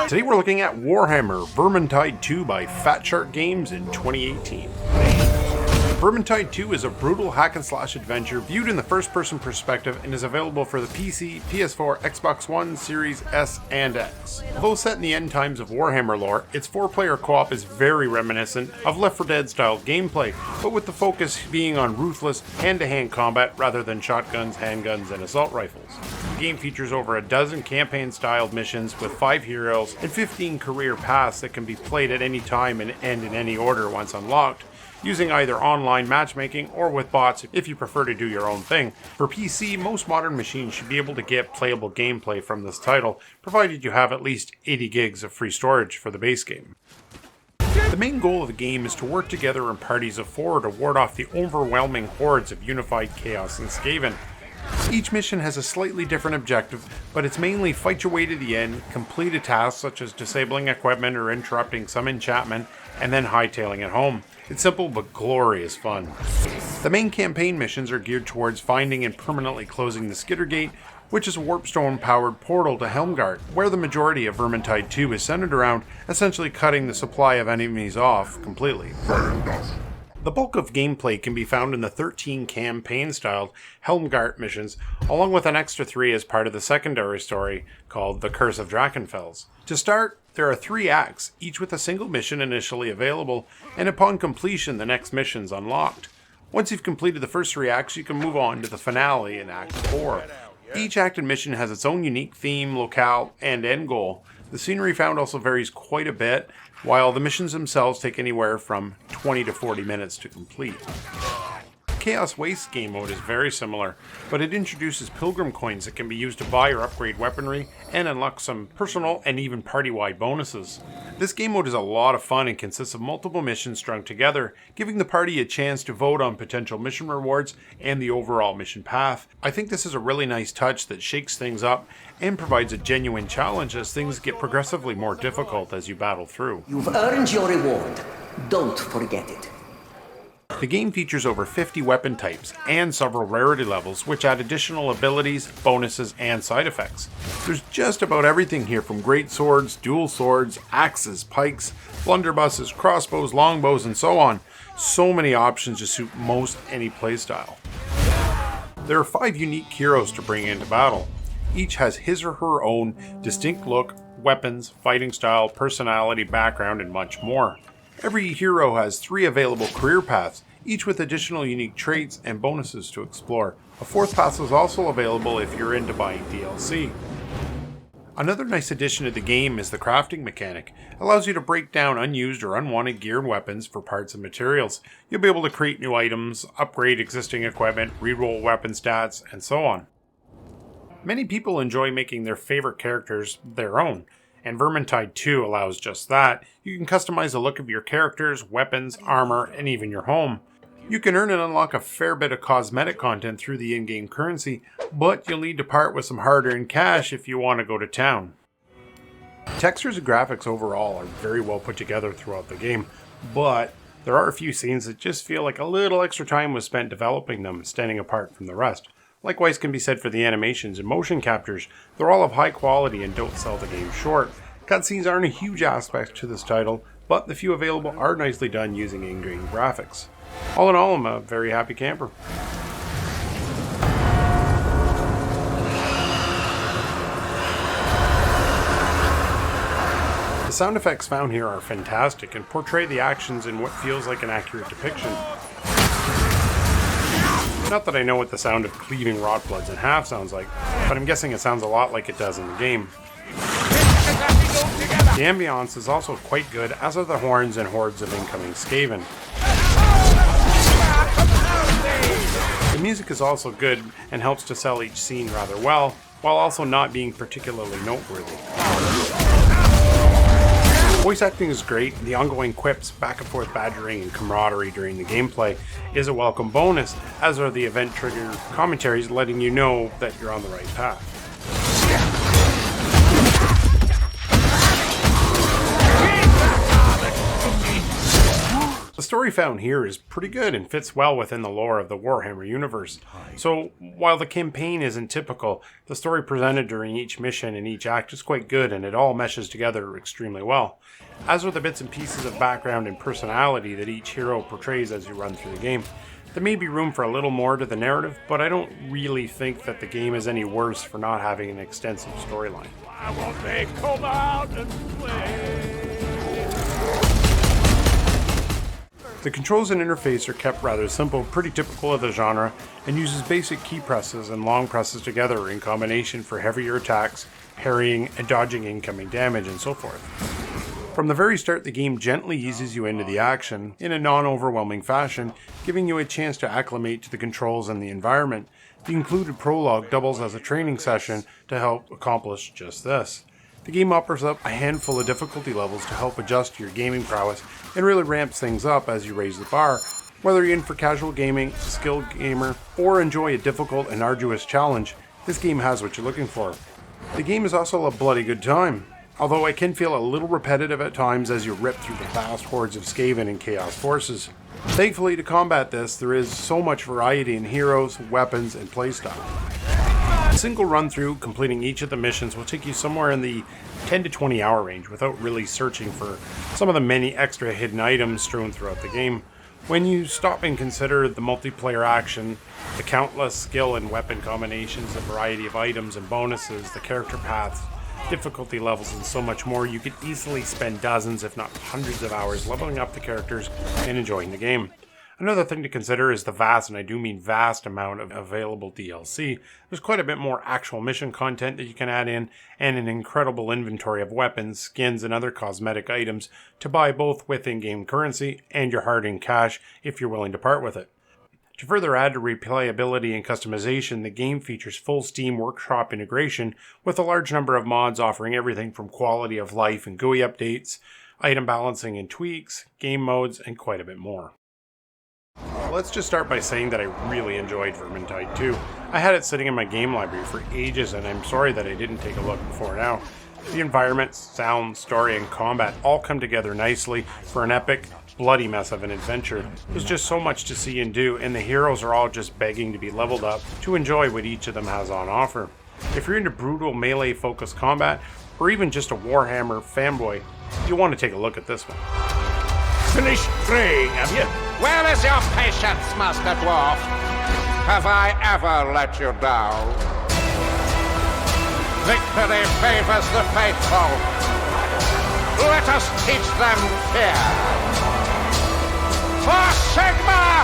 Today we're looking at Warhammer Vermintide 2 by Fat Shark Games in 2018. Vermintide 2 is a brutal hack-and-slash adventure viewed in the first-person perspective and is available for the PC, PS4, Xbox One, Series S, and X. Although set in the end times of Warhammer lore, its 4-player co-op is very reminiscent of Left 4 Dead-style gameplay, but with the focus being on ruthless, hand-to-hand combat rather than shotguns, handguns, and assault rifles. The game features over a dozen campaign-styled missions with 5 heroes and 15 career paths that can be played at any time and in any order once unlocked, using either online matchmaking or with bots if you prefer to do your own thing. For PC, most modern machines should be able to get playable gameplay from this title, provided you have at least 80 gigs of free storage for the base game. The main goal of the game is to work together in parties of 4 to ward off the overwhelming hordes of unified chaos in Skaven. Each mission has a slightly different objective, but it's mainly fight your way to the end, complete a task such as disabling equipment or interrupting some enchantment, and then hightailing it home. It's simple but glorious fun. The main campaign missions are geared towards finding and permanently closing the Skittergate, which is a warpstone-powered portal to Helmgart, where the majority of Vermintide 2 is centered around, essentially cutting the supply of enemies off completely. The bulk of gameplay can be found in the 13 campaign-styled Helmgart missions, along with an extra 3 as part of the secondary story called The Curse of Drakenfels. To start, there are 3 acts, each with a single mission initially available, and upon completion the next mission's unlocked. Once you've completed the first 3 acts, you can move on to the finale in Act 4. Each act and mission has its own unique theme, locale, and end goal. The scenery found also varies quite a bit, while the missions themselves take anywhere from 20 to 40 minutes to complete. Chaos Waste game mode is very similar, but it introduces pilgrim coins that can be used to buy or upgrade weaponry and unlock some personal and even party-wide bonuses. This game mode is a lot of fun and consists of multiple missions strung together, giving the party a chance to vote on potential mission rewards and the overall mission path. I think this is a really nice touch that shakes things up and provides a genuine challenge as things get progressively more difficult as you battle through. You've earned your reward. Don't forget it. The game features over 50 weapon types and several rarity levels, which add additional abilities, bonuses, and side effects. There's just about everything here, from great swords, dual swords, axes, pikes, blunderbusses, crossbows, longbows, and so on. So many options to suit most any playstyle. There are 5 unique heroes to bring into battle. Each has his or her own distinct look, weapons, fighting style, personality, background, and much more. Every hero has 3 available career paths, each with additional unique traits and bonuses to explore. A 4th path is also available if you're into buying DLC. Another nice addition to the game is the crafting mechanic. It allows you to break down unused or unwanted gear and weapons for parts and materials. You'll be able to create new items, upgrade existing equipment, reroll weapon stats, and so on. Many people enjoy making their favorite characters their own, and Vermintide 2 allows just that. You can customize the look of your characters, weapons, armor, and even your home. You can earn and unlock a fair bit of cosmetic content through the in-game currency, but you'll need to part with some hard-earned cash if you want to go to town. Textures and graphics overall are very well put together throughout the game, but there are a few scenes that just feel like a little extra time was spent developing them, standing apart from the rest. Likewise can be said for the animations and motion captures. They're all of high quality and don't sell the game short. Cutscenes aren't a huge aspect to this title, but the few available are nicely done using in-game graphics. All in all, I'm a very happy camper. The sound effects found here are fantastic and portray the actions in what feels like an accurate depiction. Not that I know what the sound of cleaving rotbloods in half sounds like, but I'm guessing it sounds a lot like it does in the game. The ambiance is also quite good, as are the horns and hordes of incoming Skaven. The music is also good and helps to sell each scene rather well, while also not being particularly noteworthy. Voice acting is great, and the ongoing quips, back and forth badgering, and camaraderie during the gameplay is a welcome bonus, as are the event-triggered commentaries letting you know that you're on the right path. The story found here is pretty good and fits well within the lore of the Warhammer universe. So while the campaign isn't typical, the story presented during each mission and each act is quite good, and it all meshes together extremely well. As with the bits and pieces of background and personality that each hero portrays as you run through the game, there may be room for a little more to the narrative, but I don't really think that the game is any worse for not having an extensive storyline. Why won't they come out and play? The controls and interface are kept rather simple, pretty typical of the genre, and uses basic key presses and long presses together in combination for heavier attacks, parrying and dodging incoming damage, and so forth. From the very start, the game gently eases you into the action in a non-overwhelming fashion, giving you a chance to acclimate to the controls and the environment. The included prologue doubles as a training session to help accomplish just this. The game offers up a handful of difficulty levels to help adjust to your gaming prowess and really ramps things up as you raise the bar. Whether you're in for casual gaming, a skilled gamer, or enjoy a difficult and arduous challenge, this game has what you're looking for. The game is also a bloody good time, although it can feel a little repetitive at times as you rip through the vast hordes of Skaven and Chaos forces. Thankfully, to combat this, there is so much variety in heroes, weapons, and playstyle. A single run through completing each of the missions will take you somewhere in the 10 to 20 hour range without really searching for some of the many extra hidden items strewn throughout the game. When you stop and consider the multiplayer action, the countless skill and weapon combinations, the variety of items and bonuses, the character paths, difficulty levels, and so much more, you could easily spend dozens if not hundreds of hours leveling up the characters and enjoying the game. Another thing to consider is the vast, and I do mean vast, amount of available DLC. There's quite a bit more actual mission content that you can add in, and an incredible inventory of weapons, skins, and other cosmetic items to buy both with in-game currency and your hard-earned cash if you're willing to part with it. To further add to replayability and customization, the game features full Steam Workshop integration with a large number of mods offering everything from quality of life and GUI updates, item balancing and tweaks, game modes, and quite a bit more. Let's just start by saying that I really enjoyed Vermintide 2. I had it sitting in my game library for ages, and I'm sorry that I didn't take a look before now. The environments, sound, story, and combat all come together nicely for an epic, bloody mess of an adventure. There's just so much to see and do, and the heroes are all just begging to be leveled up to enjoy what each of them has on offer. If you're into brutal melee-focused combat, or even just a Warhammer fanboy, you'll want to take a look at this one. Finished praying, have you? Where is your patience, Master Dwarf? Have I ever let you down? Victory favors the faithful. Let us teach them fear. For Sigma!